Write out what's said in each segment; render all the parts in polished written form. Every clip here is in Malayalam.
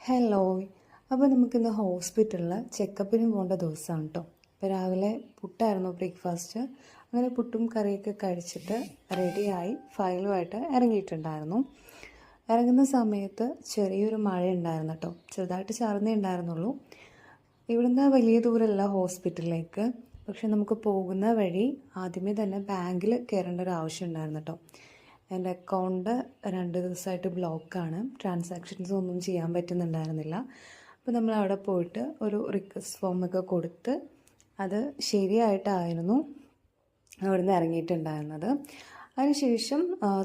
ഹലോ. അപ്പോൾ നമുക്കിന്ന് ഹോസ്പിറ്റലിൽ ചെക്കപ്പിന് പോകേണ്ട ദിവസമാണ് കേട്ടോ. ഇപ്പോൾ രാവിലെ പുട്ടായിരുന്നു ബ്രേക്ക്ഫാസ്റ്റ്. അങ്ങനെ പുട്ടും കറിയൊക്കെ കഴിച്ചിട്ട് റെഡിയായി ഫയലുമായിട്ട് ഇറങ്ങിയിട്ടുണ്ടായിരുന്നു. ഇറങ്ങുന്ന സമയത്ത് ചെറിയൊരു മഴ ഉണ്ടായിരുന്നു കേട്ടോ. ചെറുതായിട്ട് ചാർന്നേ ഉണ്ടായിരുന്നുള്ളൂ. ഇവിടുന്ന് വലിയ ദൂരമല്ല ഹോസ്പിറ്റലിലേക്ക്. പക്ഷെ നമുക്ക് പോകുന്ന വഴി ആദ്യമേ തന്നെ ബാങ്കിൽ കയറേണ്ട ഒരു ആവശ്യം ഉണ്ടായിരുന്നു കേട്ടോ. എൻ്റെ അക്കൗണ്ട് 2 ദിവസമായിട്ട് ബ്ലോക്കാണ്. ട്രാൻസാക്ഷൻസ് ഒന്നും ചെയ്യാൻ പറ്റുന്നുണ്ടായിരുന്നില്ല. അപ്പോൾ നമ്മൾ അവിടെ പോയിട്ട് ഒരു റിക്വസ്റ്റ് ഫോമൊക്കെ കൊടുത്ത് അത് ശരിയായിട്ടായിരുന്നു അവിടുന്ന് ഇറങ്ങിയിട്ടുണ്ടായിരുന്നത്. അതിനുശേഷം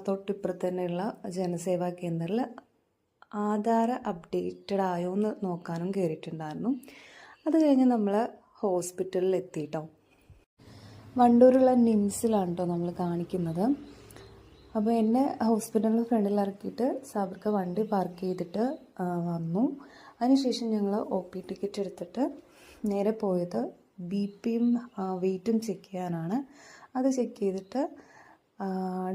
തൊട്ടിപ്പുറത്ത് തന്നെയുള്ള ജനസേവാ കേന്ദ്രത്തിൽ ആധാർ അപ്ഡേറ്റഡ് ആയോ എന്ന് നോക്കാനും കയറിയിട്ടുണ്ടായിരുന്നു. അത് കഴിഞ്ഞ് നമ്മൾ ഹോസ്പിറ്റലിൽ എത്തിയിട്ടോ. വണ്ടൂരുള്ള നിംസിലാണ് കേട്ടോ നമ്മൾ കാണിക്കുന്നത്. അപ്പോൾ എന്നെ ഹോസ്പിറ്റലിൻ്റെ ഫ്രണ്ടിൽ ഇറക്കിയിട്ട് സാബിർക്ക് വണ്ടി പാർക്ക് ചെയ്തിട്ട് വന്നു. അതിനുശേഷം ഞങ്ങൾ OP ടിക്കറ്റ് എടുത്തിട്ട് നേരെ പോയത് BPയും വെയിറ്റും ചെക്ക് ചെയ്യാനാണ്. അത് ചെക്ക് ചെയ്തിട്ട്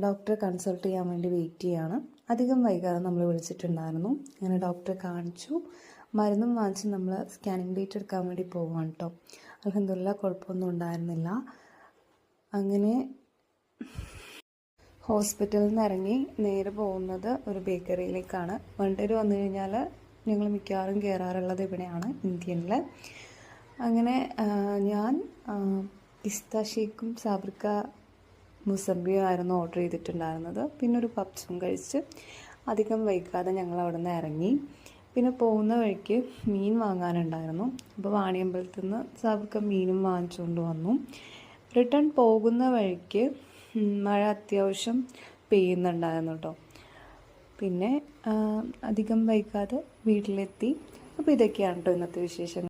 ഡോക്ടറെ കൺസൾട്ട് ചെയ്യാൻ വേണ്ടി വെയിറ്റ് ചെയ്യാണ്. അധികം വൈകാതെ നമ്മൾ വിളിച്ചിട്ടുണ്ടായിരുന്നു. അങ്ങനെ ഡോക്ടറെ കാണിച്ചു, മരുന്നും വാങ്ങിച്ച് നമ്മൾ സ്കാനിങ് ഡേറ്റ് എടുക്കാൻ വേണ്ടി പോവാണ് കേട്ടോ. അൽഹംദുലില്ലാ കുഴപ്പമൊന്നും ഉണ്ടായിരുന്നില്ല. അങ്ങനെ ഹോസ്പിറ്റലിൽ നിന്ന് ഇറങ്ങി നേരെ പോകുന്നത് ഒരു ബേക്കറിയിലേക്കാണ്. വണ്ടൂർ വന്നു കഴിഞ്ഞാൽ ഞങ്ങൾ മിക്കവാറും കയറാറുള്ളത് ഇവിടെയാണ്, ഇന്ത്യനിൽ. അങ്ങനെ ഞാൻ പിസ്ത ഷേക്കും സാബ്രിക്ക മുസമ്പിയും ആയിരുന്നു ഓർഡർ ചെയ്തിട്ടുണ്ടായിരുന്നത്. പിന്നെ ഒരു പപ്സും കഴിച്ച് അധികം വൈകാതെ ഞങ്ങൾ അവിടെ നിന്ന് ഇറങ്ങി. പിന്നെ പോകുന്ന വഴിക്ക് മീൻ വാങ്ങാനുണ്ടായിരുന്നു. അപ്പോൾ വാണിയമ്പലത്തു നിന്ന് സാബ്രിക്ക മീനും വാങ്ങിച്ചുകൊണ്ട് വന്നു. റിട്ടേൺ പോകുന്ന വഴിക്ക് മഴ അത്യാവശ്യം പെയ്യുന്നുണ്ടായിരുന്നു കേട്ടോ. പിന്നെ അധികം വൈകാതെ വീട്ടിലെത്തി. അപ്പോൾ ഇതൊക്കെയാണ് കേട്ടോ ഇന്നത്തെ വിശേഷങ്ങൾ.